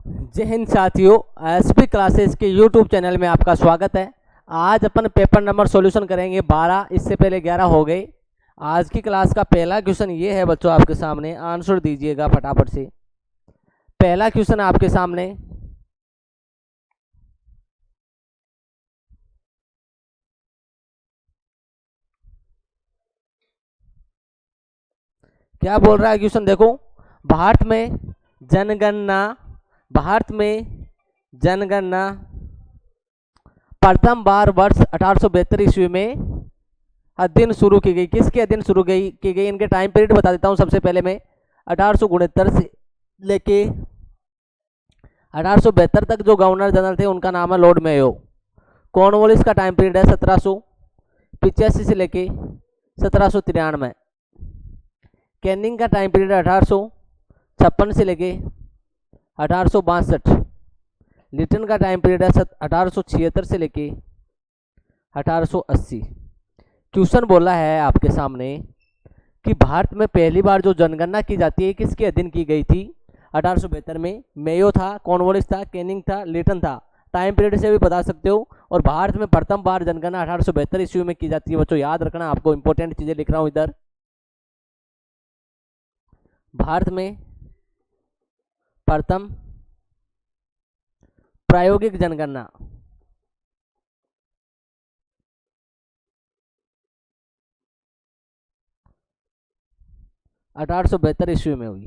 जय हिंद साथियों, SP classes के यूट्यूब चैनल में आपका स्वागत है। आज अपन पेपर नंबर सॉल्यूशन करेंगे 12, इससे पहले 11 हो गए। आज की क्लास का पहला क्वेश्चन ये है बच्चों, आपके सामने आंसर दीजिएगा फटाफट से। पहला क्वेश्चन आपके सामने, क्या बोल रहा है क्वेश्चन देखो। भारत में जनगणना भारत में जनगणना प्रथम बार वर्ष 1872 ईस्वी में अध्ययन शुरू की गई। किसके अध्ययन शुरू की गई इनके टाइम पीरियड बता देता हूँ। सबसे पहले मैं 1869 से लेके 1872 तक जो गवर्नर जनरल थे उनका नाम है लॉर्ड मेयो। कॉर्नवालिस का टाइम पीरियड है 1785 से लेके 1793। कैनिंग का टाइम पीरियड 1856 से लेके 1862। लिटन का टाइम पीरियड है 1876 से लेके 1880। क्वेश्चन बोला है आपके सामने कि भारत में पहली बार जो जनगणना की जाती है किसके अधीन की गई थी। 1872 में मेयो था, कॉर्नवालिस था, कैनिंग था, लिटन था। टाइम पीरियड से भी बता सकते हो। और भारत में प्रथम बार जनगणना 1872 ईस्वी में की जाती है। बच्चों याद रखना, आपको इंपॉर्टेंट चीजें लिख रहा हूं इधर। भारत में प्रथम प्रायोगिक जनगणना 1872 ईस्वी में हुई।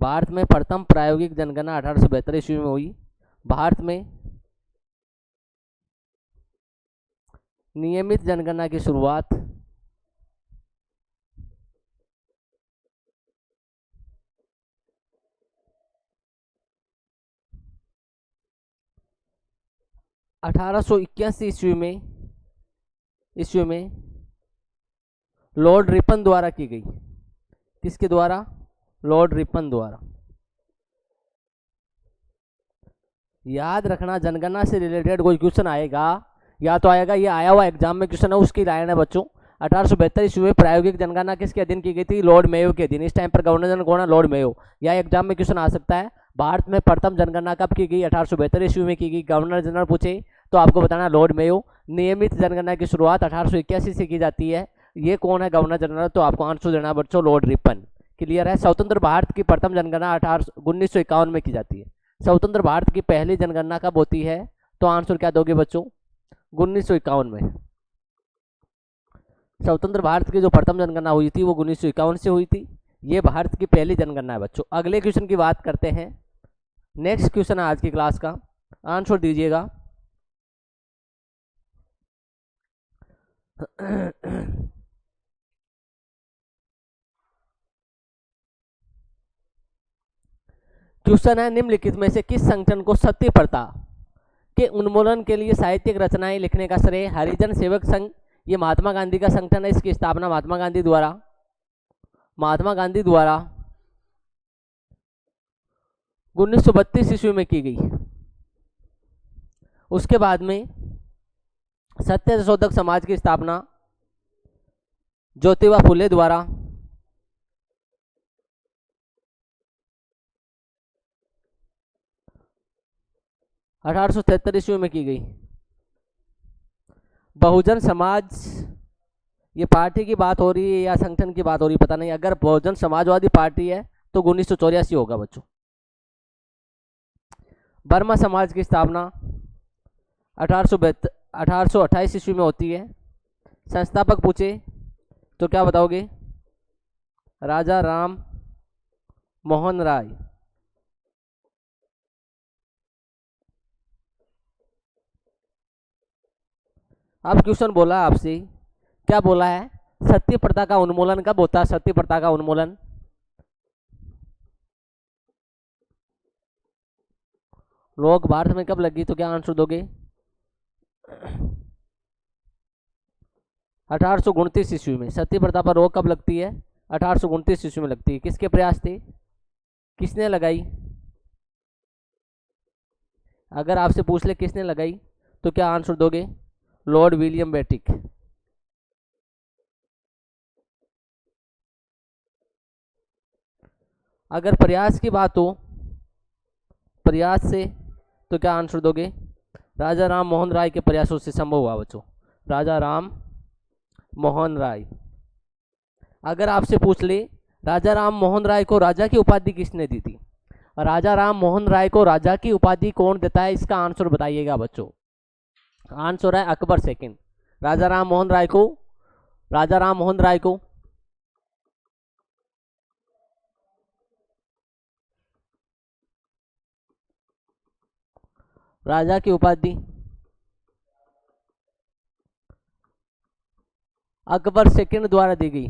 भारत में प्रथम प्रायोगिक जनगणना 1872 ईस्वी में हुई। भारत में नियमित जनगणना की शुरुआत 1881 ईस्वी में लॉर्ड रिपन द्वारा की गई। किसके द्वारा? लॉर्ड रिपन द्वारा। याद रखना, जनगणना से रिलेटेड कोई क्वेश्चन आएगा या तो आएगा, ये आया हुआ एग्जाम में क्वेश्चन है, उसकी लाइन है बच्चों। 1872 ईस्वी में प्रायोगिक जनगणना किसके अधीन की गई थी? लॉर्ड मेयो के अधीन। इस टाइम पर गवर्नर जनरल कौन है? Lord Mayo. या एग्जाम में क्वेश्चन आ सकता है, भारत में प्रथम जनगणना कब की गई? 1872 ईस्वी में की गई। गवर्नर जनरल पूछे तो आपको बताना लॉर्ड मेयो। नियमित जनगणना की शुरुआत 1881 से की जाती है। ये कौन है गवर्नर जनरल? तो आपको आंसर देना बच्चों लॉर्ड रिपन। क्लियर है। स्वतंत्र भारत की प्रथम जनगणना 1951 में की जाती है। स्वतंत्र भारत की पहली जनगणना कब होती है? तो आंसर क्या दोगे बच्चों? 1951 में। स्वतंत्र भारत की जो प्रथम जनगणना हुई थी वो 1951 से हुई थी। ये भारत की पहली जनगणना है बच्चों। अगले क्वेश्चन की बात करते हैं। नेक्स्ट क्वेश्चन है आज की क्लास का, आंसर दीजिएगा। क्वेश्चन है, निम्नलिखित में से किस संगठन को सती प्रथा के उन्मूलन के लिए साहित्यिक रचनाएं लिखने का श्रेय? हरिजन सेवक संघ, ये महात्मा गांधी का संगठन है। इसकी स्थापना महात्मा गांधी द्वारा 1932 ईस्वी में की गई। उसके बाद में सत्य शोधक समाज की स्थापना ज्योतिबा फुले द्वारा 1873 ईस्वी में की गई। बहुजन समाज, ये पार्टी की बात हो रही है या संगठन की बात हो रही है पता नहीं। अगर बहुजन समाजवादी पार्टी है तो 1984 होगा बच्चों। बर्मा समाज की स्थापना 1828 ईस्वी में होती है। संस्थापक पूछे तो क्या बताओगे? राजा राम मोहन राय। अब क्वेश्चन बोला आपसे, क्या बोला है? सत्य प्रथा का उन्मूलन कब होता है? सत्य प्रथा का उन्मूलन रोक भारत में कब लगी? तो क्या आंसर दोगे? 1829 ईस्वी में। सती प्रथा पर रोक कब लगती है? 1829 ईस्वी में लगती है। किसके प्रयास थे? किसने लगाई? अगर आपसे पूछ ले किसने लगाई तो क्या आंसर दोगे? Lord William Bentinck. अगर प्रयास की बात हो, प्रयास से, तो क्या आंसर दोगे? राजा राम मोहन राय के प्रयासों से संभव हुआ बच्चों, राजा राम मोहन राय। अगर आपसे पूछ ले राजा राम मोहन राय को राजा की उपाधि किसने दी थी, राजा राम मोहन राय को राजा की उपाधि कौन देता है, इसका आंसर बताइएगा बच्चों। आंसर है अकबर सेकंड। राजा राम मोहन राय को राजा की उपाधि अकबर सेकंड द्वारा दी गई।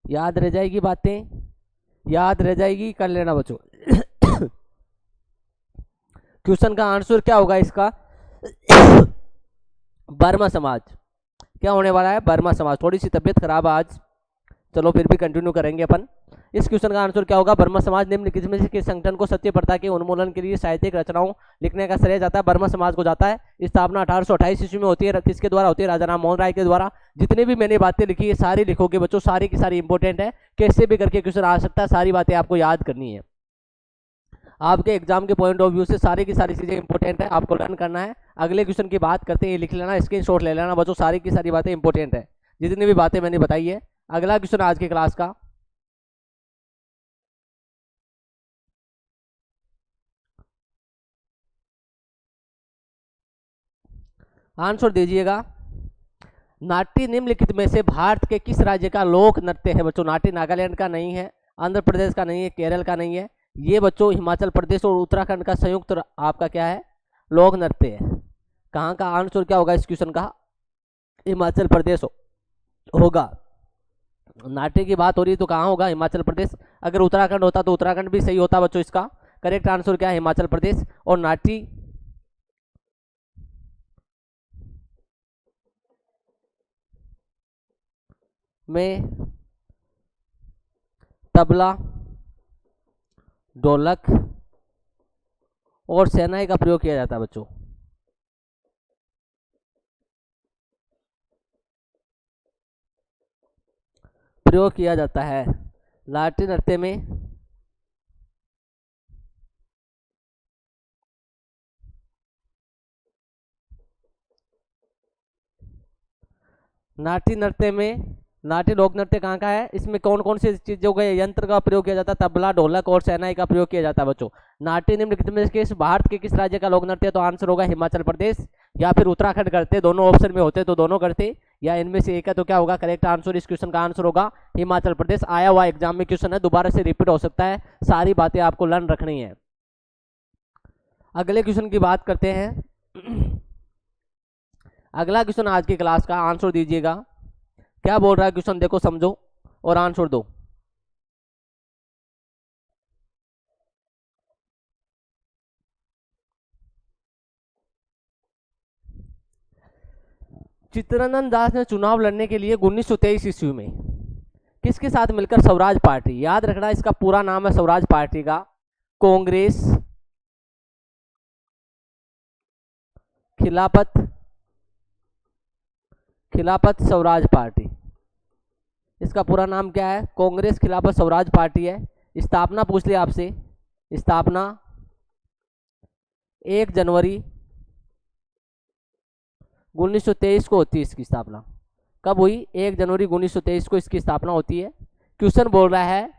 याद रह जाएगी बातें, याद रह जाएगी, कर लेना बच्चों। क्वेश्चन का आंसर क्या होगा इसका? बर्मा समाज। क्या होने वाला है? बर्मा समाज। थोड़ी सी तबीयत खराब आज, चलो फिर भी कंटिन्यू करेंगे अपन। इस क्वेश्चन का आंसर क्या होगा? बर्मा समाज निम्नलिखित में से किस संगठन को सत्य प्रथा के उन्मूलन के लिए साहित्यिक रचनाओं लिखने का श्रेय जाता है? बर्मा समाज को जाता है। स्थापना 1828 ईस्वी में होती है। किसके द्वारा होती है? राजा राम मोहन राय के द्वारा। जितनी भी मैंने बातें लिखी है सारी लिखोगे बच्चों, सारी की सारी इंपॉर्टेंट है, कैसे भी करके क्वेश्चन आ सकता है, सारी बातें आपको याद करनी है। आपके एग्जाम के पॉइंट ऑफ व्यू से सारी की सारी चीजें इंपॉर्टेंट है, आपको लर्न करना है। अगले क्वेश्चन की बात करते हैं, लिख लेना, स्क्रीनशॉट ले लेना बच्चों, सारी की सारी बातें इंपॉर्टेंट है, जितनी भी बातें मैंने बताई है। अगला क्वेश्चन आज की क्लास का, आंसर दीजिएगा। नाट्य निम्नलिखित में से भारत के किस राज्य का लोक नृत्य है? बच्चों नाट्य नागालैंड का नहीं है, आंध्र प्रदेश का नहीं है, केरल का नहीं है, ये बच्चों हिमाचल प्रदेश और उत्तराखंड का संयुक्त आपका क्या है? लोक नृत्य है। कहाँ का? आंसर क्या होगा इस क्वेश्चन का? हिमाचल प्रदेश होगा। नाट्य की बात हो रही है तो कहाँ होगा? हिमाचल प्रदेश। अगर उत्तराखंड होता तो उत्तराखंड भी सही होता बच्चों। इसका करेक्ट आंसर क्या है? हिमाचल प्रदेश। और नाट्य में तबला, ढोलक और शहनाई का प्रयोग किया जाता है बच्चों। प्रयोग किया जाता है नाट्य नृत्य में। नाट्य नृत्य में, नाट्य लोक नृत्य कहाँ का है? इसमें कौन कौन सी चीजों का यंत्र का प्रयोग किया जाता है? तबला, ढोलक और शहनाई का प्रयोग किया जाता है बच्चों। नाट्य निम्नलिखित में से भारत के किस राज्य का लोक नृत्य है? तो आंसर होगा हिमाचल प्रदेश या फिर उत्तराखंड करते, दोनों ऑप्शन में होते तो दोनों करते, या इनमें से एक है तो क्या होगा? करेक्ट आंसर इस क्वेश्चन का आंसर होगा हिमाचल प्रदेश। आया हुआ एग्जाम में क्वेश्चन है, दोबारा से रिपीट हो सकता है, सारी बातें आपको लर्न रखनी है। अगले क्वेश्चन की बात करते हैं। अगला क्वेश्चन आज की क्लास का, आंसर दीजिएगा। क्या बोल रहा है क्वेश्चन? देखो, समझो और आंसर दो। चित्तरंजन दास ने चुनाव लड़ने के लिए 1923 ईस्वी में किसके साथ मिलकर स्वराज पार्टी, याद रखना इसका पूरा नाम है स्वराज पार्टी का, कांग्रेस, खिलाफत स्वराज पार्टी, इसका पूरा नाम क्या है? कांग्रेस खिलाफत स्वराज पार्टी है। स्थापना पूछ लिया आपसे, स्थापना 1 जनवरी 1923 को होती है। इसकी स्थापना कब हुई? 1 जनवरी 1923 को इसकी स्थापना होती है। क्वेश्चन बोल रहा है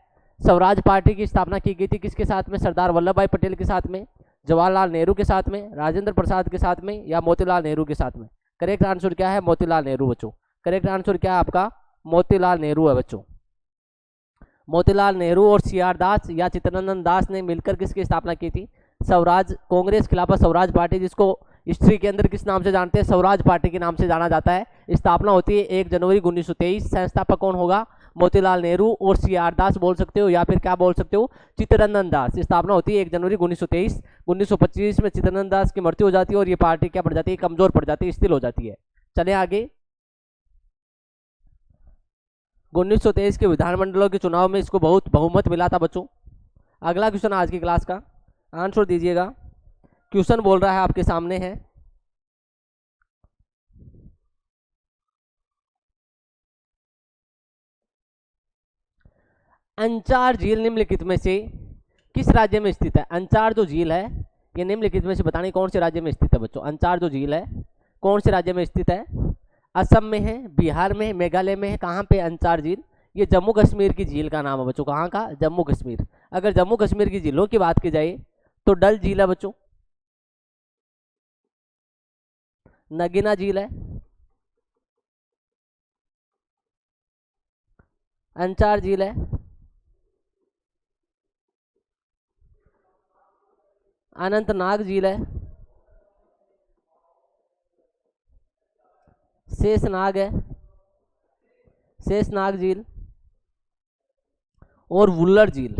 स्वराज पार्टी की स्थापना की गई थी किसके साथ में? सरदार वल्लभ भाई पटेल के साथ में, जवाहरलाल नेहरू के साथ में, राजेंद्र प्रसाद के साथ में, या मोतीलाल नेहरू के साथ में? करेक्ट आंसर क्या है? मोतीलाल नेहरू बच्चों। करेक्ट आंसर क्या है आपका? मोतीलाल नेहरू है बच्चों। मोतीलाल नेहरू और सीआर दास या चित्तरंजन दास ने मिलकर किसकी स्थापना की थी? स्वराज, कांग्रेस खिलाफत स्वराज पार्टी, जिसको हिस्ट्री के अंदर किस नाम से जानते हैं? स्वराज पार्टी के नाम से जाना जाता है। स्थापना होती है 1 जनवरी 1923। संस्थापक कौन होगा? मोतीलाल नेहरू और सीआर दास बोल सकते हो, या फिर क्या बोल सकते हो? चित्तरंजन दास। स्थापना होती है 1 जनवरी 1923। 1925 में चित्तरंजन दास की मृत्यु हो जाती है और ये पार्टी क्या पड़ जाती है? कमजोर पड़ जाती है, स्थिर हो जाती है। चले आगे। 1923 के विधानमंडलों के चुनाव में इसको बहुत बहुमत मिला था बच्चों। अगला क्वेश्चन आज की क्लास का, आंसर दीजिएगा। क्वेश्चन बोल रहा है आपके सामने है, अंचार झील निम्नलिखित में से किस राज्य में स्थित है? अंचार जो झील है ये निम्नलिखित में से बतानी कौन से राज्य में स्थित है बच्चों? अंचार जो झील है कौन से राज्य में स्थित है? असम में है, बिहार में है, मेघालय में है, कहाँ पे अंचार झील? ये जम्मू कश्मीर की झील का नाम है बच्चों। कहाँ का? जम्मू कश्मीर। अगर जम्मू कश्मीर की झीलों की बात की जाए तो डल झील है बच्चों, नगीना झील है, अंचार झील है, अनंतनाग झील है, शेषनाग है, शेषनाग झील और वुल्लर झील।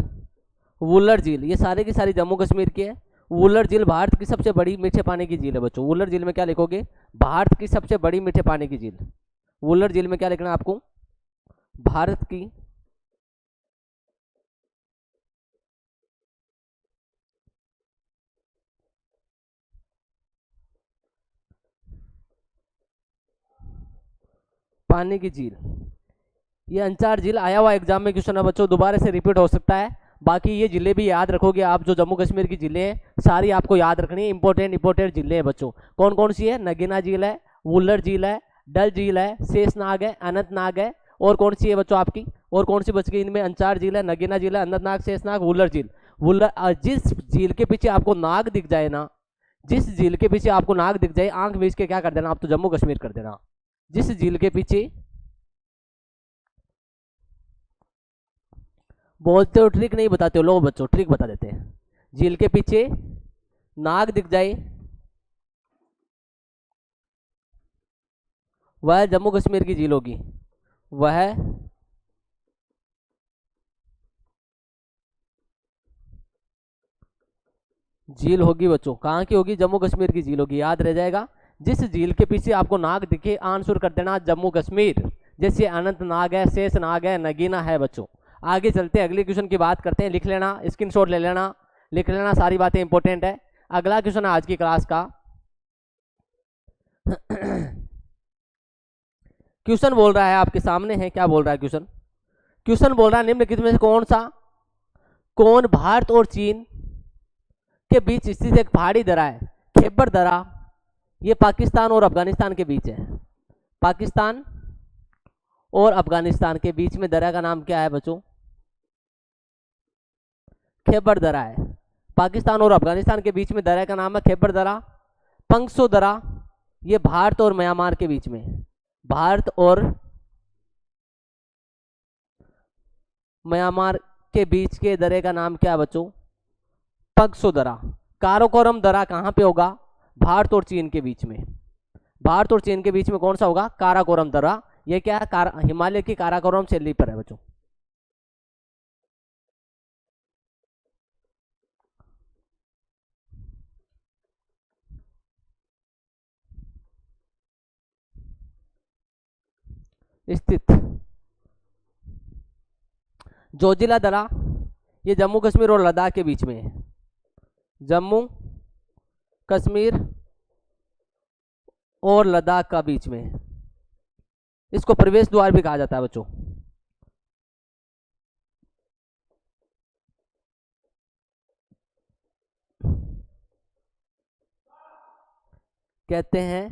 वुल्लर झील ये सारे की सारी जम्मू कश्मीर की है। वुल्लर झील भारत की सबसे बड़ी मीठे पानी की झील है बच्चों। वुल्लर झील में क्या लिखोगे? भारत की सबसे बड़ी मीठे पानी की झील। वुल्लर झील में क्या लिखना है आपको? भारत की पानी की झील। ये अंचार झील आया हुआ एग्जाम में क्वेश्चन है बच्चों, दोबारा से रिपीट हो सकता है। बाकी ये जिले भी याद रखोगे आप, जो जम्मू कश्मीर की जिले हैं सारी आपको याद रखनी है। इंपॉर्टेंट जिले हैं बच्चों। कौन कौन सी है? नगीना झील है, वुल्लर झील है, डल झील है, शेषनाग है, अनंतनाग है, और कौन सी है बच्चों आपकी? और कौन सी बच गई इनमें? अंचार झील है, नगीना झील है, अनंतनाग, शेषनाग, वुल्लर झील। वुल्लर जिस झील के पीछे आपको नाग दिख जाए ना, जिस झील के पीछे आपको नाग दिख जाए, आंख मीच के क्या कर देना आप? तो जम्मू कश्मीर कर देना। जिस झील के पीछे बोलते हो ट्रिक नहीं बताते हो, लो बच्चों ट्रिक बता देते हैं। झील के पीछे नाग दिख जाए वह जम्मू कश्मीर की झील होगी। वह झील होगी बच्चों। कहाँ की होगी? जम्मू कश्मीर की झील होगी, याद रह जाएगा। जिस झील के पीछे आपको नाग दिखे आंसर कर देना जम्मू कश्मीर। जैसे अनंतनाग है, शेषनाग है, नगीना है बच्चों। आगे चलते हैं, अगले क्वेश्चन की बात करते हैं। लिख लेना, स्क्रीनशॉट ले लेना, लिख लेना, सारी बातें इंपॉर्टेंट है। अगला क्वेश्चन है आज की क्लास का। क्वेश्चन बोल रहा है आपके सामने है, क्या बोल रहा है क्वेश्चन? क्वेश्चन बोल रहा है निम्नलिखित में से कौन भारत और चीन के बीच स्थित एक पहाड़ी दरा है? खैबर दरा। ये पाकिस्तान और अफगानिस्तान के बीच है। पाकिस्तान और अफगानिस्तान के बीच में दरा का नाम क्या है बच्चों? खैबर दरा है। पाकिस्तान और अफगानिस्तान के बीच में दरा का नाम है खैबर दरा। पंगसो दरा ये भारत और म्यांमार के बीच में, भारत और म्यांमार के बीच के दरे का नाम क्या है बच्चों? पगसो दरा। काराकोरम दरा कहाँ पे होगा? भारत और चीन के बीच में। भारत और चीन के बीच में कौन सा होगा? काराकोरम दरा। ये क्या है? हिमालय की काराकोरम शैली पर है बच्चों। स्थित। जोजिला दरा ये जम्मू कश्मीर और लद्दाख के बीच में है। जम्मू कश्मीर और लद्दाख का बीच में है। इसको प्रवेश द्वार भी कहा जाता है बच्चों। कहते हैं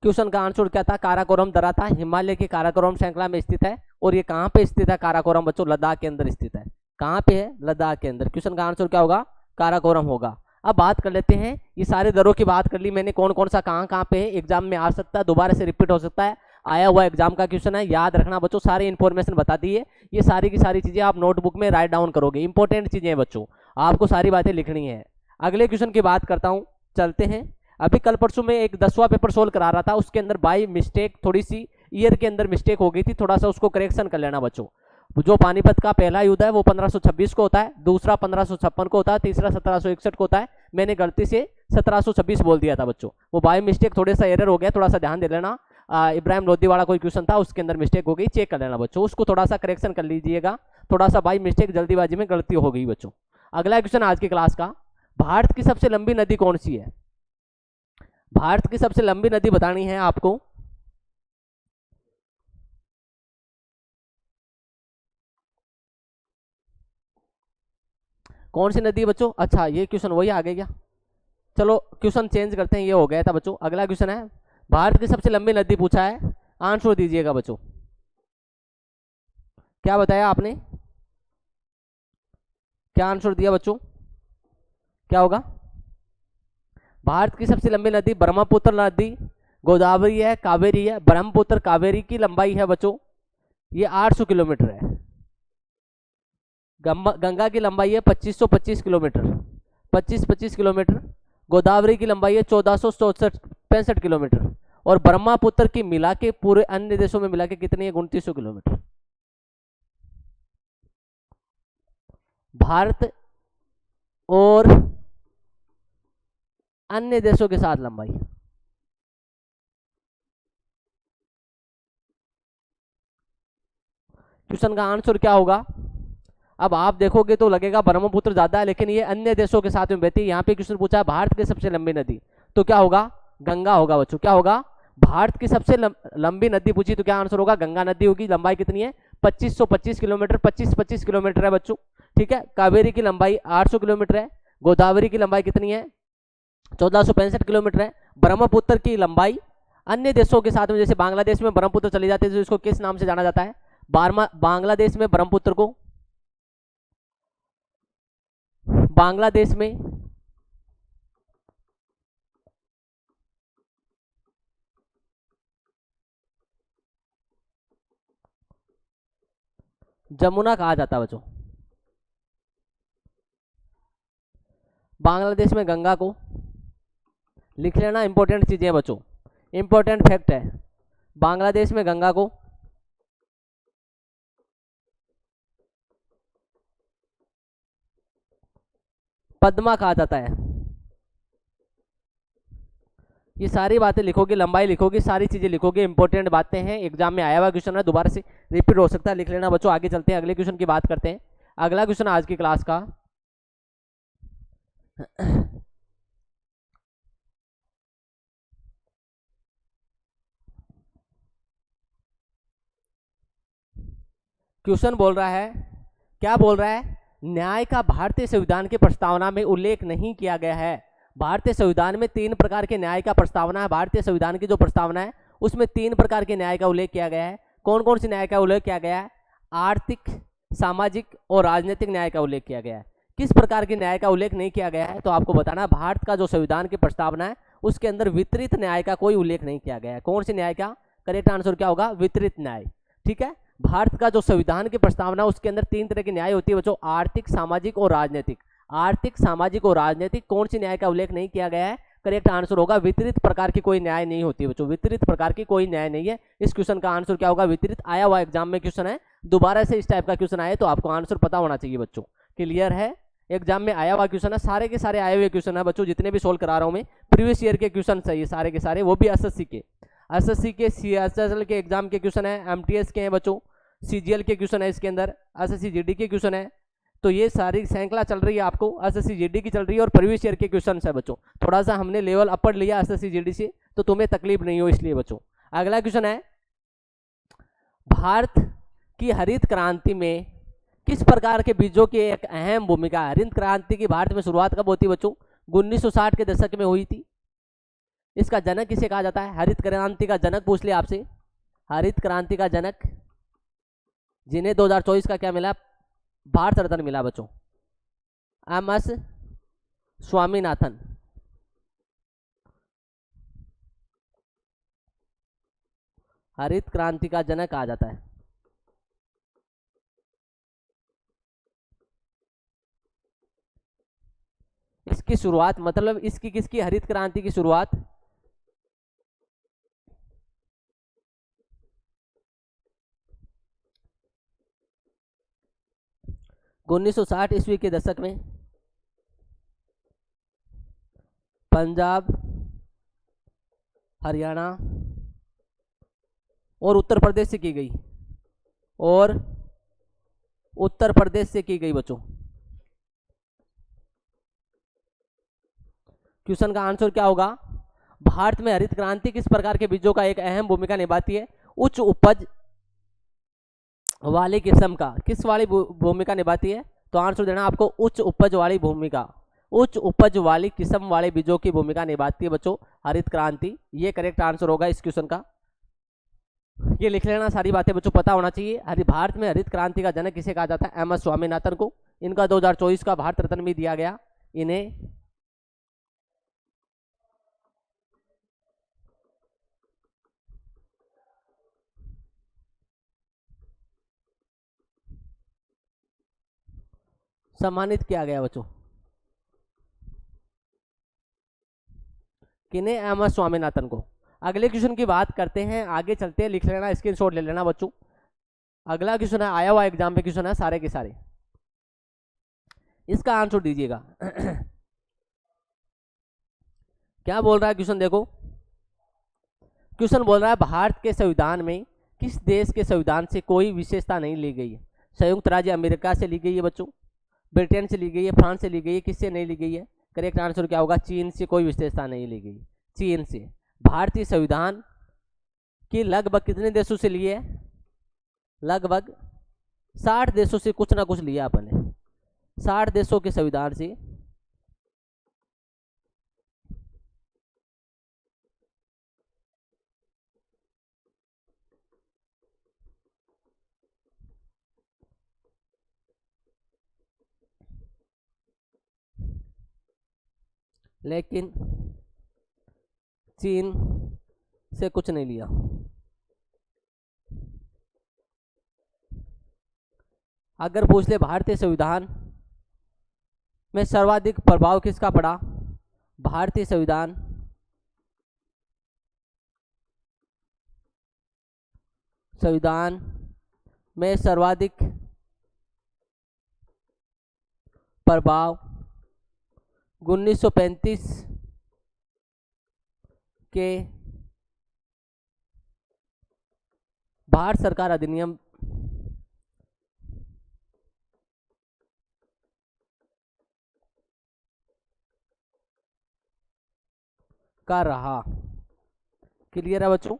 क्वेश्चन का आंसर क्या था? काराकोरम दरा था, हिमालय की काराकोरम श्रृंखला में स्थित है। और ये कहाँ पे स्थित है काराकोरम बच्चों? लद्दाख के अंदर स्थित है। कहाँ पे है? लद्दाख के अंदर। क्वेश्चन का आंसर क्या होगा? काराकोरम होगा। अब बात कर लेते हैं, ये सारे दरों की बात कर ली मैंने, कौन कौन सा कहाँ पे है, एग्जाम में आ सकता है, दोबारा से रिपीट हो सकता है। आया हुआ एग्जाम का क्वेश्चन है, याद रखना बच्चों, सारी इंफॉर्मेशन बता दी है। ये सारी की सारी चीजें आप नोटबुक में राइट डाउन करोगे, इंपॉर्टेंट चीजें हैं बच्चों, आपको सारी बातें लिखनी है। अगले क्वेश्चन की बात करता हूँ, चलते हैं। अभी कल परसों में एक 10वां पेपर सोल्व करा रहा था, उसके अंदर बाई मिस्टेक थोड़ी सी ईयर के अंदर मिस्टेक हो गई थी, थोड़ा सा उसको करेक्शन कर लेना बच्चों। जो पानीपत का पहला युद्ध है वो 1526 को होता है, दूसरा 1556 को होता है, तीसरा 1761 को होता है। मैंने गलती से 1726 बोल दिया था बच्चों, वो बाई मिस्टेक थोड़ा सा एरर हो गया, थोड़ा सा ध्यान दे लेना। इब्राहिम लोधी वाला कोई क्वेश्चन था, उसके अंदर मिस्टेक हो गई, चेक कर लेना बच्चों, उसको थोड़ा सा करेक्शन कर लीजिएगा। थोड़ा सा बाई मिस्टेक जल्दीबाजी में गलती हो गई बच्चों। अगला क्वेश्चन आज की क्लास का, भारत की सबसे लंबी नदी कौन सी है? भारत की सबसे लंबी नदी बतानी है आपको। कौन सी नदी है बच्चों? अच्छा ये क्वेश्चन वही आ गया क्या? चलो क्वेश्चन चेंज करते हैं, ये हो गया था बच्चों। अगला क्वेश्चन है, भारत की सबसे लंबी नदी पूछा है, आंसर दीजिएगा बच्चों। क्या बताया आपने, क्या आंसर दिया बच्चों? क्या होगा? भारत की सबसे लंबी नदी ब्रह्मपुत्र नदी, गोदावरी है, कावेरी है। ब्रह्मपुत्र कावेरी की लंबाई है बच्चों ये 800 किलोमीटर है। गंगा की लंबाई है 2525 किलोमीटर, 2525 किलोमीटर। गोदावरी की लंबाई है 1465 किलोमीटर। और ब्रह्मपुत्र की मिला के पूरे अन्य देशों में मिला के कितनी है? 2900 किलोमीटर। भारत और अन्य देशों के साथ लंबाई। क्वेश्चन का आंसर क्या होगा? अब आप देखोगे तो लगेगा ब्रह्मपुत्र ज्यादा है, लेकिन ये अन्य देशों के साथ में बहती है। यहाँ पे क्वेश्चन पूछा है भारत की सबसे लंबी नदी, तो क्या होगा? गंगा होगा बच्चों। क्या होगा? भारत की सबसे लंबी नदी पूछी तो क्या आंसर होगा? गंगा नदी होगी। लंबाई कितनी है? 2525 किलोमीटर, 2525 किलोमीटर है बच्चों, ठीक है। कावेरी की लंबाई 800 किलोमीटर है। गोदावरी की लंबाई कितनी है? 1465 किलोमीटर है। ब्रह्मपुत्र की लंबाई अन्य देशों के साथ में, जैसे बांग्लादेश में ब्रह्मपुत्र चली जाती है तो इसको किस नाम से जाना जाता है? बांग्लादेश में ब्रह्मपुत्र को, बांग्लादेश में जमुना कहा जाता है बच्चों। बांग्लादेश में गंगा को, लिख लेना, इंपॉर्टेंट चीजें हैं बच्चों, इंपॉर्टेंट फैक्ट है। बांग्लादेश में गंगा को पद्मा कहा जाता है। ये सारी बातें लिखोगे, लंबाई लिखोगे, सारी चीजें लिखोगे, इंपॉर्टेंट बातें हैं, एग्जाम में आया हुआ क्वेश्चन है, दोबारा से रिपीट हो सकता है, लिख लेना बच्चों। आगे चलते हैं, अगले क्वेश्चन की बात करते हैं। अगला क्वेश्चन आज की क्लास का क्वेश्चन बोल रहा है, क्या बोल रहा है? न्याय का भारतीय संविधान की प्रस्तावना में उल्लेख नहीं किया गया है। भारतीय संविधान में 3 प्रकार के न्याय का प्रस्तावना है। भारतीय संविधान की जो प्रस्तावना है उसमें 3 प्रकार के न्याय का उल्लेख किया गया है। कौन कौन से न्याय का उल्लेख किया गया है? आर्थिक, सामाजिक और राजनीतिक न्याय का उल्लेख किया गया है। किस प्रकार के न्याय का उल्लेख नहीं किया गया है? तो आपको बताना, भारत का जो संविधान की प्रस्तावना है उसके अंदर वितरित न्याय का कोई उल्लेख नहीं किया गया है। कौन से न्याय का? करेक्ट आंसर क्या होगा? वितरित न्याय, ठीक है। भारत का जो संविधान की प्रस्तावना उसके अंदर 3 तरह की न्याय होती है बच्चों, आर्थिक, सामाजिक और राजनीतिक। आर्थिक, सामाजिक और राजनीतिक कौन सी न्याय का उल्लेख नहीं किया गया है? करेक्ट आंसर होगा वितरित प्रकार की कोई न्याय नहीं होती है बच्चों, वितरित प्रकार की कोई न्याय नहीं है। इस क्वेश्चन का आंसर क्या होगा? वितरित। आया हुआ एग्जाम में क्वेश्चन है, दोबारा से इस टाइप का क्वेश्चन आए तो आपको आंसर पता होना चाहिए बच्चों। क्लियर है? एग्जाम में आया हुआ क्वेश्चन है, सारे के सारे आए हुए क्वेश्चन है बच्चों, जितने भी सोल्व करा रहा हूं मैं, प्रीवियस ईयर के क्वेश्चन है ये सारे के सारे, वो भी एसएससी के, एसएससी के, सीएसएल के एग्जाम के क्वेश्चन है, एमटीएस के हैं बच्चों, सीजीएल के क्वेश्चन है इसके अंदर, एसएससी जीडी के क्वेश्चन है। तो ये सारी श्रृंखला चल रही है, आपको एसएससी जीडी की चल रही है और प्रीवियस ईयर के क्वेश्चन है बच्चों। थोड़ा सा हमने लेवल अपर लिया एसएससी जीडी से, तो तुम्हें तकलीफ नहीं हो इसलिए बच्चों। अगला क्वेश्चन है, भारत की हरित क्रांति में किस प्रकार के बीजों की एक अहम भूमिका है? हरित क्रांति की भारत में शुरुआत कब होती बच्चों? 1960 के दशक में हुई थी। इसका जनक किसे कहा जाता है? हरित क्रांति का जनक पूछ लिया आपसे, हरित क्रांति का जनक, जिन्हें 2024 का क्या मिला? भारत रत्न मिला बच्चों, एम.एस. स्वामीनाथन। हरित क्रांति का जनक कहा जाता है। इसकी शुरुआत, मतलब इसकी किसकी? हरित क्रांति की शुरुआत 1960 ईस्वी के दशक में पंजाब, हरियाणा और उत्तर प्रदेश से की गई, और उत्तर प्रदेश से की गई बच्चों। क्वेश्चन का आंसर क्या होगा? भारत में हरित क्रांति किस प्रकार के बीजों का एक अहम भूमिका निभाती है? उच्च उपज वाली किस्म का, किस वाली भूमिका निभाती है? तो आंसर देना आपको उच्च उपज वाली भूमिका, उच्च उपज वाली किस्म वाले बीजों की भूमिका निभाती है बच्चों हरित क्रांति। ये करेक्ट आंसर होगा इस क्वेश्चन का। ये लिख लेना, सारी बातें बच्चों पता होना चाहिए। भारत में हरित क्रांति का जनक किसे कहा जाता है? एम एस स्वामीनाथन को। इनका 2024 का भारत रत्न भी दिया गया इन्हें। सम्मानित किया गया बच्चों किन्हें? एम एस स्वामीनाथन को। अगले क्वेश्चन की बात करते हैं, आगे चलते हैं, लिख लेना, स्क्रीनशॉट ले लेना बच्चों। अगला क्वेश्चन है, आया हुआ एग्जाम में क्वेश्चन है सारे के सारे, इसका आंसर दीजिएगा। क्या बोल रहा है क्वेश्चन? देखो क्वेश्चन बोल रहा है भारत के संविधान में किस देश के संविधान से कोई विशेषता नहीं ली गई है? संयुक्त राज्य अमेरिका से ली गई है बच्चों, ब्रिटेन से ली गई है, फ्रांस से ली गई है, किससे नहीं ली गई है? करेक्ट आंसर क्या होगा? चीन से कोई विशेषता नहीं ली गई, चीन से। भारतीय संविधान की लगभग कितने देशों से लिए है? लगभग 60 देशों से कुछ ना कुछ लिया अपन ने, 60 देशों के संविधान से। लेकिन चीन से कुछ नहीं लिया। अगर पूछ ले भारतीय संविधान में सर्वाधिक प्रभाव किसका पड़ा? भारतीय संविधान में सर्वाधिक प्रभाव 1935 के भारत सरकार अधिनियम का रहा। क्लियर है बच्चों?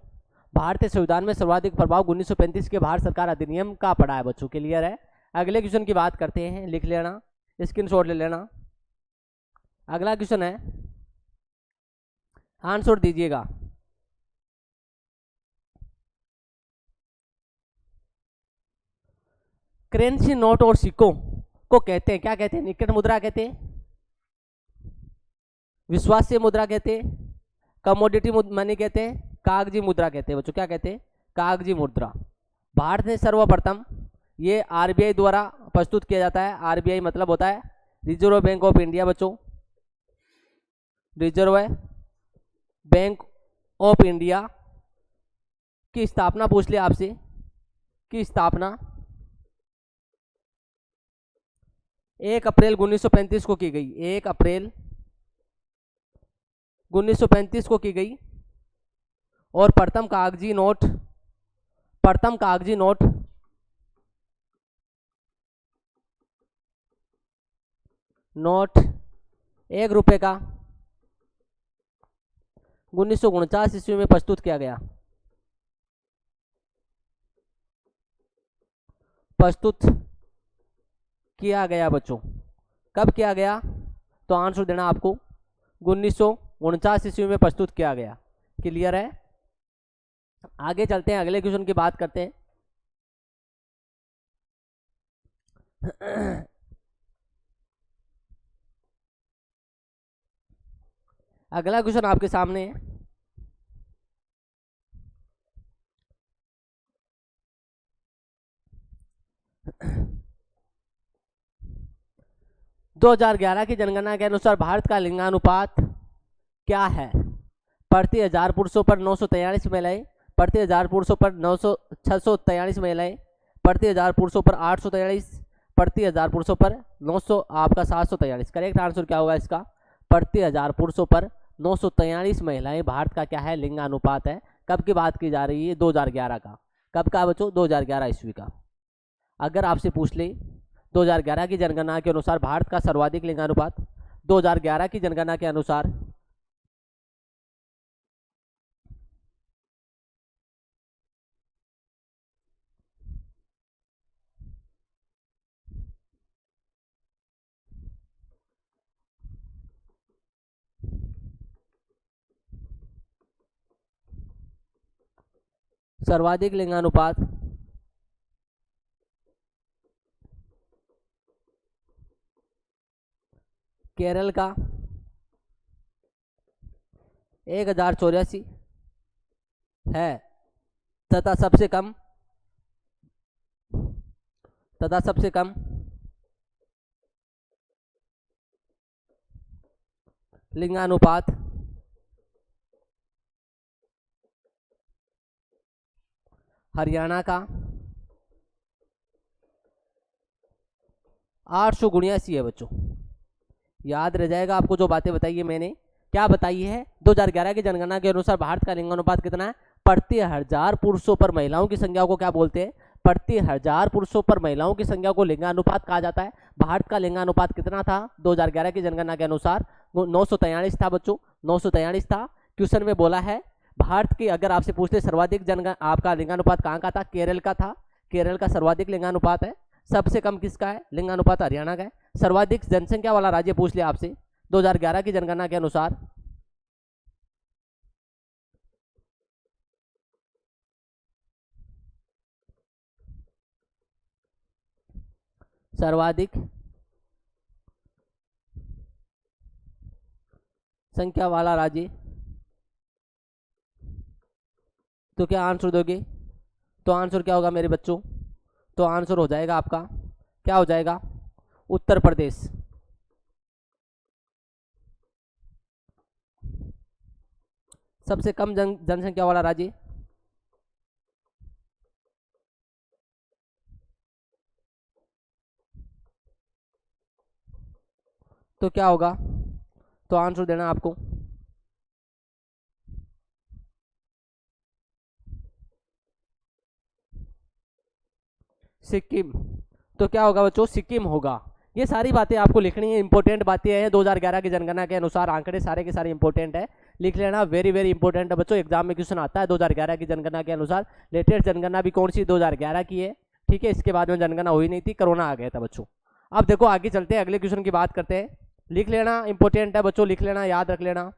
भारतीय संविधान में सर्वाधिक प्रभाव 1935 के भारत सरकार अधिनियम का पड़ा है बच्चों। क्लियर है? अगले क्वेश्चन की बात करते हैं, लिख लेना, स्क्रीनशॉट ले लेना। अगला क्वेश्चन है, आंसर दीजिएगा। करेंसी नोट और सिक्कों को कहते हैं, क्या कहते हैं? निकट मुद्रा कहते हैं, विश्वासीय मुद्रा कहते हैं, कमोडिटी मनी कहते हैं, कागजी मुद्रा कहते हैं बच्चों। क्या कहते हैं? कागजी मुद्रा। भारत में सर्वप्रथम ये आरबीआई द्वारा प्रस्तुत किया जाता है। आरबीआई मतलब होता है रिजर्व बैंक ऑफ इंडिया बच्चों, रिजर्व बैंक ऑफ इंडिया की स्थापना पूछ लिया आपसे, की स्थापना 1 अप्रैल 1935 को की गई। 1 अप्रैल 1935 को की गई। और प्रथम कागजी नोट 1 रुपए का 1949 ईस्वी में प्रस्तुत किया गया। बच्चों कब किया गया? तो आंसर देना आपको 1949 ईस्वी में प्रस्तुत किया गया। क्लियर है? आगे चलते हैं, अगले क्वेश्चन की बात करते हैं। अगला क्वेश्चन आपके सामने है, दो 2011 की जनगणना के अनुसार भारत का लिंगानुपात क्या है? प्रति 1000 पुरुषों पर 943 महिलाएं, प्रति 1000 पुरुषों पर 643 महिलाएं, प्रति 1000 पुरुषों पर 843, प्रति 1000 पुरुषों पर 900 आपका 743। करेक्ट आंसर क्या होगा इसका? प्रति 1000 पुरुषों पर 943 महिलाएं भारत का क्या है? लिंगानुपात है। कब की बात की जा रही है? 2011 का। कब का बच्चों? 2011 ईस्वी का। अगर आपसे पूछ ले 2011 की जनगणना के अनुसार भारत का सर्वाधिक लिंगानुपात, 2011 की जनगणना के अनुसार सर्वाधिक लिंगानुपात केरल का 1084 है, तथा सबसे कम लिंगानुपात हरियाणा का 800 है बच्चों। याद रह जाएगा आपको जो बातें बताई है मैंने। क्या बताई है? 2011 की जनगणना के अनुसार भारत का लिंगानुपात कितना है? प्रति 1000 पुरुषों पर महिलाओं की संख्या को क्या बोलते हैं? प्रति 1000 पुरुषों पर महिलाओं की संख्या को लिंगानुपात कहा जाता है। भारत का लिंगानुपात कितना था 2011 की जनगणना के अनुसार? 943 था बच्चों, 943 था। क्वेश्चन में बोला है भारत की, अगर आपसे पूछते सर्वाधिक आपका लिंगानुपात कहाँ का था? केरल का था। केरल का सर्वाधिक लिंगानुपात है। सबसे कम किसका है? लिंगानुपात हरियाणा का है। सर्वाधिक जनसंख्या वाला राज्य पूछ लिया आपसे 2011 की जनगणना के अनुसार। सर्वाधिक संख्या वाला राज्य, तो क्या आंसर दोगे? तो आंसर क्या होगा मेरे बच्चों? तो आंसर हो जाएगा आपका, क्या हो जाएगा? उत्तर प्रदेश। सबसे कम जनसंख्या वाला राज्य, तो क्या होगा? तो आंसर देना आपको। सिक्किम। तो क्या होगा बच्चों? सिक्किम होगा। ये सारी बातें आपको लिखनी है, इंपॉर्टेंट बातें हैं 2011 की जनगणना के अनुसार। आंकड़े सारे के सारे इंपॉर्टेंट है, लिख लेना। वेरी वेरी इंपॉर्टेंट है बच्चों, एग्जाम में क्वेश्चन आता है 2011 की जनगणना के अनुसार। लेटेस्ट जनगणना भी कौन सी? 2011 की है, ठीक है। इसके बाद में जनगणना हुई नहीं थी, कोरोना आ गया था बच्चों। अब देखो आगे चलते हैं, अगले क्वेश्चन की बात करते हैं। लिख लेना, इंपॉर्टेंट है बच्चों, लिख लेना, याद रख लेना।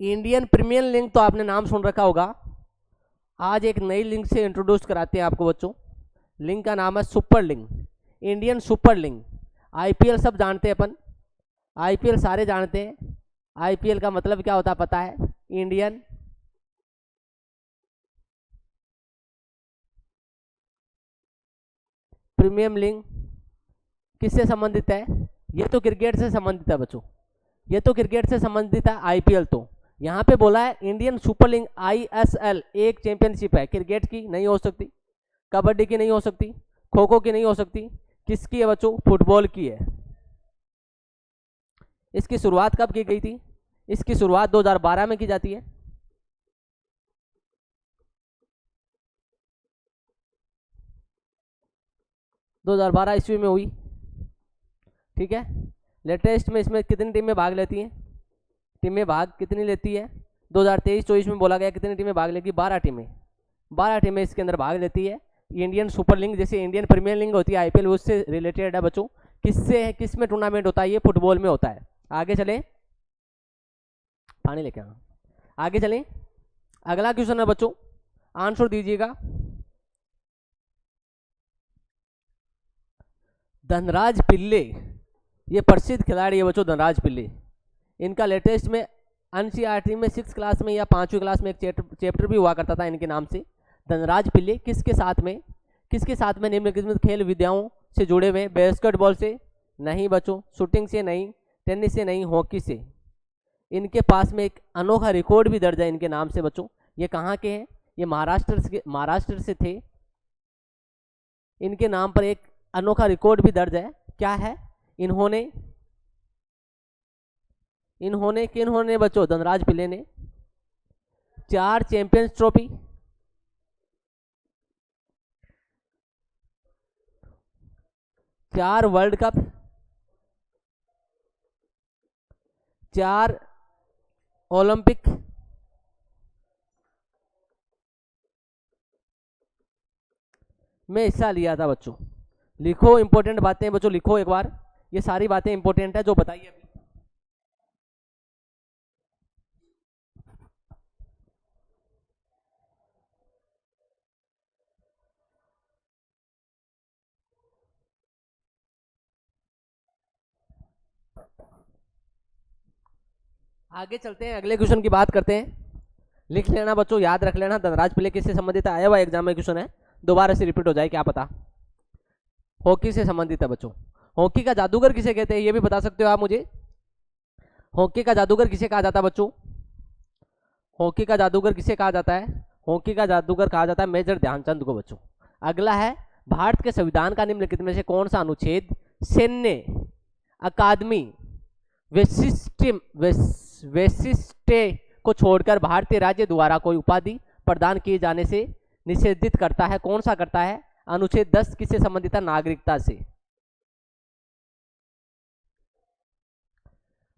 इंडियन प्रीमियर लीग तो आपने नाम सुन रखा होगा। आज एक नई लीग से इंट्रोड्यूस कराते हैं आपको बच्चों। लीग का नाम है super league, Indian super league. IPL सब जानते हैं अपन, आईपीएल सारे जानते हैं। आईपीएल का मतलब क्या होता है पता है? इंडियन प्रीमियर लीग किससे संबंधित है? ये तो क्रिकेट से संबंधित है बच्चों, ये तो क्रिकेट से संबंधित है। आईपीएल तो यहाँ पे बोला है इंडियन सुपर लीग आईएसएल, एक चैंपियनशिप है। क्रिकेट की नहीं हो सकती, कबड्डी की नहीं हो सकती, खो खो की नहीं हो सकती, किसकी है बच्चों? फुटबॉल की है। इसकी शुरुआत कब की गई थी? इसकी शुरुआत 2012 में की जाती है। दो 2012 ईस्वी में हुई, ठीक है। लेटेस्ट में इसमें कितनी टीमें भाग लेती हैं? टीमें भाग कितनी लेती है? 2023-24 में बोला गया कितनी टीमें भाग लेगी? 12 टीमें। 12 टीमें इसके अंदर भाग लेती है। इंडियन सुपर लीग जैसे इंडियन प्रीमियर लीग होती है आईपीएल, उससे रिलेटेड है बच्चों। किससे है, किस में टूर्नामेंट होता है? ये फुटबॉल में होता है। आगे चले, पानी लेके आना। आगे चलें, अगला क्वेश्चन है बच्चों, आंसर दीजिएगा। धनराज पिल्ले, ये प्रसिद्ध खिलाड़ी है बच्चों, धनराज पिल्ले। इनका लेटेस्ट में एनसीईआरटी में 6 क्लास में या 5वीं क्लास में एक चैप्टर भी हुआ करता था इनके नाम से। धनराज पिल्ले किसके साथ में निम्नलिखित खेल विद्याओं से जुड़े हुए? बास्केटबॉल से नहीं बच्चों, शूटिंग से नहीं, टेनिस से नहीं, हॉकी से। इनके पास में एक अनोखा रिकॉर्ड भी दर्ज है इनके नाम से बच्चों। ये कहाँ के हैं? ये महाराष्ट्र से थे। इनके नाम पर एक अनोखा रिकॉर्ड भी दर्ज है। क्या है? किन्होंने बच्चों? धनराज पिल्ले ने 4 champions trophy, 4 world cup, 4 Olympic, में हिस्सा लिया था बच्चों। लिखो, इंपॉर्टेंट बातें बच्चों लिखो एक बार, ये सारी बातें इंपॉर्टेंट है जो बताइए अभी। आगे चलते हैं, अगले क्वेश्चन की बात करते हैं। लिख लेना बच्चों, याद रख लेना। धनराज पिल्ले किससे संबंधित है? आया हुआ एग्जाम में क्वेश्चन है, दोबारा से रिपीट हो जाए क्या पता। हॉकी से संबंधित है बच्चों। हॉकी का जादूगर किसे कहते हैं ये भी बता सकते हो आप मुझे। हॉकी का जादूगर किसे कहा जाता है बच्चों? हॉकी का जादूगर किसे कहा जाता है? हॉकी का जादूगर कहा जाता है मेजर ध्यानचंद को बच्चों। अगला है, भारत के संविधान का निम्नलिखित में से कौन सा अनुच्छेद सैन्य अकादमी वैशिष्टे को छोड़कर भारतीय राज्य द्वारा कोई उपाधि प्रदान किए जाने से निषेधित करता है? कौन सा करता है? अनुच्छेद 10 किससे संबंधित है? नागरिकता से।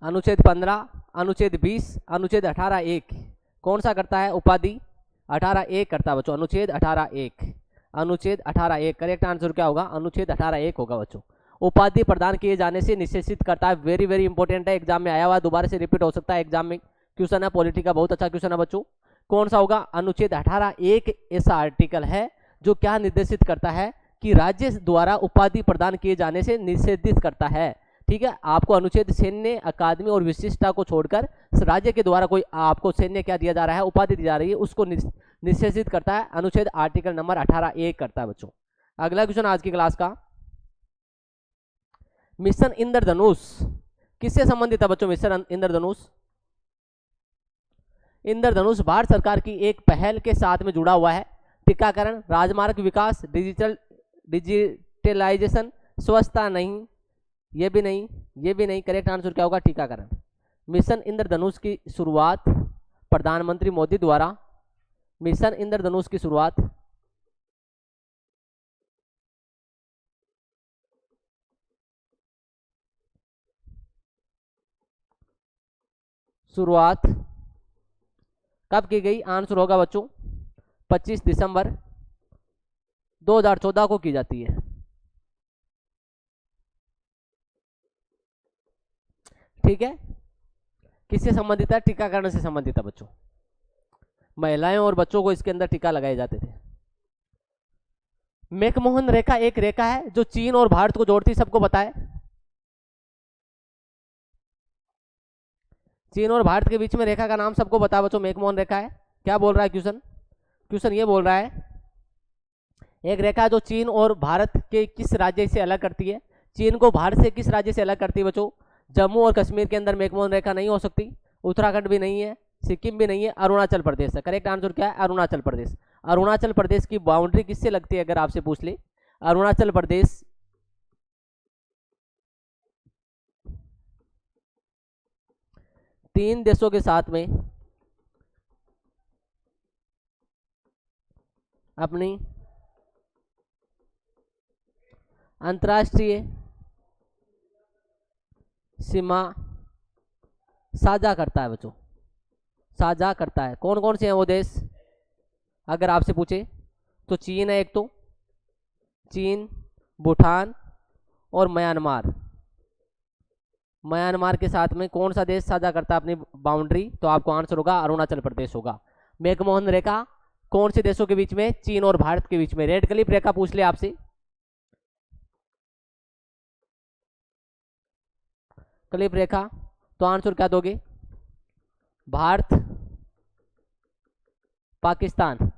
अनुच्छेद 15, अनुच्छेद 20, अनुच्छेद 18(1) कौन सा करता है? उपाधि 18(1) करता है बच्चों। अनुच्छेद 18(1), अनुच्छेद 18(1) करेक्ट आंसर क्या होगा? अनुच्छेद 18(1) होगा बच्चों। उपाधि प्रदान किए जाने से निषेधित करता है। वेरी वेरी इंपॉर्टेंट है, एग्जाम में आया हुआ, दोबारा से रिपीट हो सकता है एग्जाम में। क्वेश्चन है पॉलिटी का, बहुत अच्छा क्वेश्चन है बच्चों। कौन सा होगा? अनुच्छेद 18(1) ऐसा आर्टिकल है जो क्या निर्देशित करता है कि राज्य द्वारा उपाधि प्रदान किए जाने से निषेधित करता है। ठीक है, आपको अनुच्छेद सैन्य अकादमी और विशिष्टता को छोड़कर राज्य के द्वारा कोई आपको सैन्य क्या दिया जा रहा है? उपाधि दी जा रही है, उसको निषेधित करता है। अनुच्छेद आर्टिकल नंबर 18(1) करता है बच्चों। अगला क्वेश्चन आज की क्लास का, मिशन इंद्रधनुष किससे संबंधित है बच्चों? मिशन इंद्रधनुष, इंद्रधनुष भारत सरकार की एक पहल के साथ में जुड़ा हुआ है। टीकाकरण, राजमार्ग विकास, डिजिटलाइजेशन, स्वच्छता नहीं, ये भी नहीं, ये भी नहीं। करेक्ट आंसर क्या होगा? टीकाकरण। मिशन इंद्रधनुष की शुरुआत प्रधानमंत्री मोदी द्वारा, मिशन इंद्रधनुष की शुरुआत कब की गई? आंसर होगा बच्चों 25 दिसंबर 2014 को की जाती है। ठीक है, किससे संबंधित है? टीकाकरण से संबंधित है बच्चों। महिलाएं और बच्चों को इसके अंदर टीका लगाए जाते थे। मैकमोहन रेखा एक रेखा है जो चीन और भारत को जोड़ती, सबको पता है। चीन और भारत के बीच में रेखा का नाम सबको पता है बच्चों, मैकमोहन रेखा है। क्या बोल रहा है क्वेश्चन? क्वेश्चन ये बोल रहा है, एक रेखा जो चीन और भारत के किस राज्य से अलग करती है? चीन को भारत से किस राज्य से अलग करती है बच्चों? जम्मू और कश्मीर के अंदर मैकमोहन रेखा नहीं हो सकती, उत्तराखंड भी नहीं है, सिक्किम भी नहीं है, अरुणाचल प्रदेश है। करेक्ट आंसर क्या है? अरुणाचल प्रदेश। अरुणाचल प्रदेश की बाउंड्री किससे लगती है अगर आपसे पूछ ले? अरुणाचल प्रदेश तीन देशों के साथ में अपनी अंतर्राष्ट्रीय सीमा साझा करता है बच्चों, साझा करता है। कौन कौन से हैं वो देश अगर आपसे पूछे तो? चीन है एक तो, चीन, भूटान और म्यांमार। म्यांमार के साथ में कौन सा देश साझा करता है अपनी बाउंड्री? तो आपको आंसर होगा अरुणाचल प्रदेश होगा। मैकमोहन रेखा कौन से देशों के बीच में? चीन और भारत के बीच में। रेड क्लिफ रेखा पूछ ले आपसे, क्लिफ रेखा, तो आंसर क्या दोगे? भारत पाकिस्तान।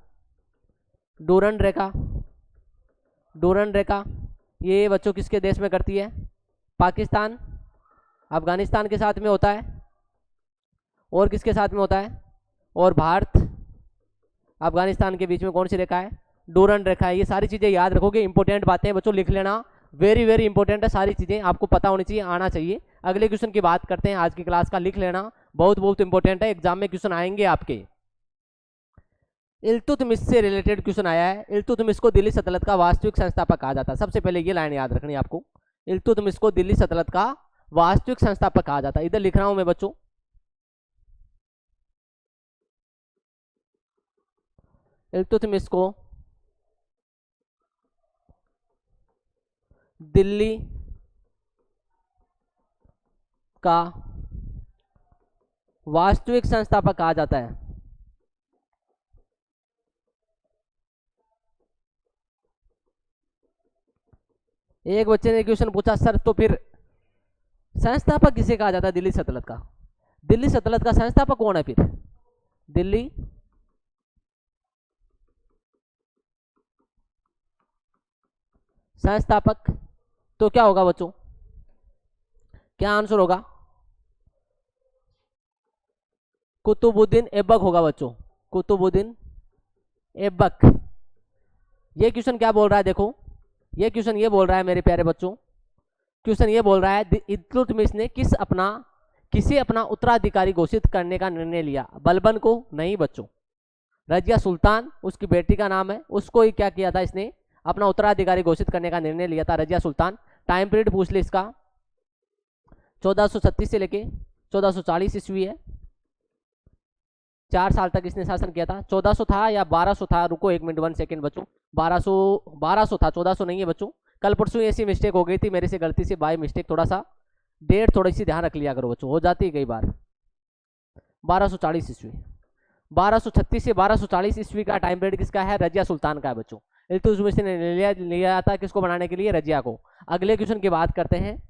डूरंड रेखा, डूरंड रेखा ये बच्चों किसके देश में करती है? पाकिस्तान, अफगानिस्तान के साथ में होता है, और किसके साथ में होता है? और भारत अफगानिस्तान के बीच में कौन सी रेखा है? डूरंड रेखा है। ये सारी चीजें याद रखोगे, इंपॉर्टेंट बातें बच्चों लिख लेना, वेरी वेरी इंपॉर्टेंट है, सारी चीजें आपको पता होनी चाहिए, आना चाहिए। अगले क्वेश्चन की बात करते हैं आज की क्लास का, लिख लेना, बहुत बहुत इंपॉर्टेंट है, एग्जाम में क्वेश्चन आएंगे आपके। इल्तुतमिश से रिलेटेड क्वेश्चन आया है। इल्तुतमिश को दिल्ली सल्तनत का वास्तविक संस्थापक कहा जाता है। सबसे पहले ये लाइन याद रखनी है आपको, इल्तुतमिश को दिल्ली सल्तनत का वास्तविक संस्थापक कहा जाता है। इधर लिख रहा हूं मैं बच्चों, इल्तुतमिश को दिल्ली का वास्तविक संस्थापक कहा जाता है। एक बच्चे ने क्वेश्चन पूछा, सर तो फिर संस्थापक किसे कहा जाता है दिल्ली सल्तनत का? दिल्ली सल्तनत का संस्थापक कौन है फिर? दिल्ली संस्थापक तो क्या होगा बच्चों? क्या आंसर होगा? कुतुबुद्दीन ऐबक होगा बच्चों, कुतुबुद्दीन ऐबक। ये क्वेश्चन क्या बोल रहा है? देखो ये क्वेश्चन ये बोल रहा है मेरे प्यारे बच्चों, क्वेश्चन ये बोल रहा है इल्तुतमिश ने किसे अपना उत्तराधिकारी घोषित करने का निर्णय लिया? बलबन को? नहीं बच्चों, रजिया सुल्तान उसकी बेटी का नाम है, उसको ही क्या किया था इसने? अपना उत्तराधिकारी घोषित करने का निर्णय लिया था, रजिया सुल्तान। टाइम पीरियड पूछ ले इसका, 1436 से लेके 1440 ईस्वी है, 4 साल तक इसने शासन किया था। 1400 था या 1200 था? रुको 1 मिनट 1 सेकेंड बच्चों, 1200 था, 1400 नहीं है बच्चों। कल परसों ऐसी मिस्टेक हो गई थी मेरे से, गलती से बाय मिस्टेक, थोड़ा सा डेट थोड़ी सी ध्यान रख लिया करो बच्चों, हो जाती है कई बार। 1240 ईस्वी, 1236 से 1240 ईस्वी का टाइम पीरियड किसका है? रजिया सुल्तान का है बच्चों। इल्तुतमिश ने लिया था किसको बनाने के लिए? रजिया को। अगले क्वेश्चन की बात करते हैं,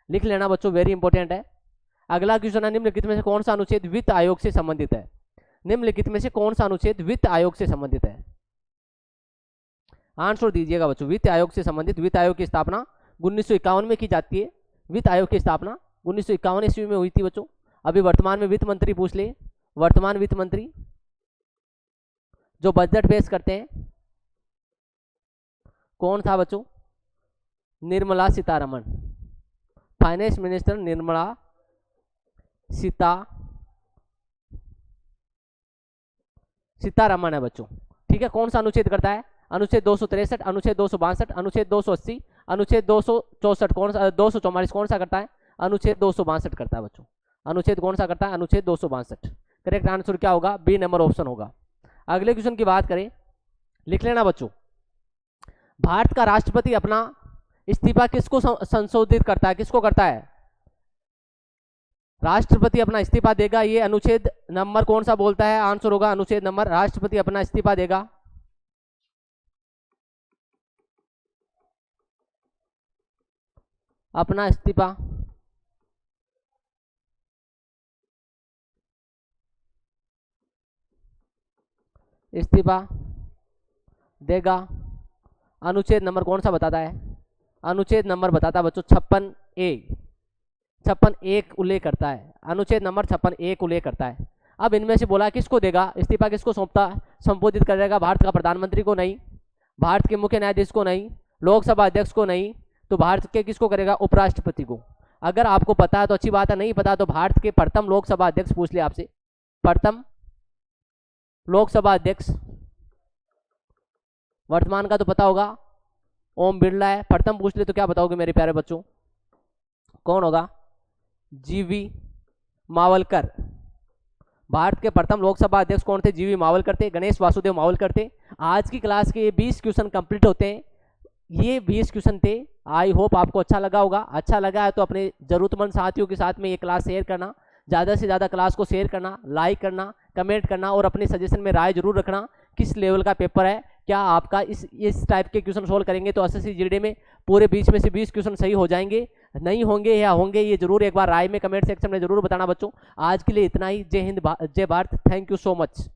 लिख लेना बच्चों, वेरी इंपॉर्टेंट है। अगला क्वेश्चन है, निम्नलिखित में से कौन सा अनुच्छेद वित्त आयोग से संबंधित है? निम्नलिखित में से कौन सा अनुच्छेद वित्त आयोग से संबंधित है? आंसर दीजिएगा बच्चों। वित्त आयोग से संबंधित, वित्त आयोग की स्थापना 1951 में की जाती है। वित्त आयोग की स्थापना 1951 ईस्वी में हुई थी बच्चों। अभी वर्तमान में वित्त मंत्री पूछ ले, वर्तमान वित्त मंत्री जो बजट पेश करते हैं कौन था बच्चों? निर्मला सीतारमण, फाइनेंस मिनिस्टर निर्मला सीतारमण है बच्चों। ठीक है, कौन सा अनुच्छेद करता है? अनुच्छेद 263, अनुच्छेद 262, अनुच्छेद 280, अनुच्छेद 264, कौन सा? 244 कौन सा करता है? अनुच्छेद 262 करता है बच्चों। अनुच्छेद कौन सा करता है? अनुच्छेद 262। करेक्ट आंसर क्या होगा? बी नंबर ऑप्शन होगा। अगले क्वेश्चन की बात करें, लिख लेना बच्चों। भारत का राष्ट्रपति अपना इस्तीफा किसको संशोधित करता है? किसको करता है? राष्ट्रपति अपना इस्तीफा देगा, ये अनुच्छेद नंबर कौन सा बोलता है? आंसर होगा अनुच्छेद नंबर, राष्ट्रपति अपना इस्तीफा देगा, अपना इस्तीफा देगा। अनुच्छेद नंबर कौन सा बताता है? अनुच्छेद नंबर बताता है बच्चों 56A, 56A उल्लेख करता है, अनुच्छेद नंबर 56A उल्लेख करता है। अब इनमें से बोला किसको देगा इस्तीफा? किसको सौंपता, संबोधित करेगा? भारत का प्रधानमंत्री को नहीं, भारत के मुख्य न्यायाधीश को नहीं, लोकसभा अध्यक्ष को नहीं, तो भारत के किसको करेगा? उपराष्ट्रपति को। अगर आपको पता है तो अच्छी बात है, नहीं पता तो भारत के प्रथम लोकसभा अध्यक्ष पूछ ले आपसे, प्रथम लोकसभा अध्यक्ष वर्तमान का तो पता होगा, ओम बिरला है। प्रथम पूछ ले तो क्या बताओगे मेरे प्यारे बच्चों? कौन होगा? जीवी मावलकर। भारत के प्रथम लोकसभा अध्यक्ष कौन थे? जीवी मावलकर थे, गणेश वासुदेव मावलकर थे। आज की क्लास के 20 क्वेश्चन कंप्लीट होते हैं, ये 20 क्वेश्चन थे। आई होप आपको अच्छा लगा होगा। अच्छा लगा है तो अपने जरूरतमंद साथियों के साथ में ये क्लास शेयर करना, ज़्यादा से ज़्यादा क्लास को शेयर करना, लाइक करना, कमेंट करना और अपने सजेशन में राय जरूर रखना किस लेवल का पेपर है, क्या आपका इस टाइप के क्वेश्चन सोल्व करेंगे तो एसएससी जीडी में पूरे 20 में से 20 क्वेश्चन सही हो जाएंगे, नहीं होंगे या होंगे ये जरूर एक बार राय में कमेंट सेक्शन में जरूर बताना बच्चों। आज के लिए इतना ही। जय हिंद, जय Bharat, thank you so much.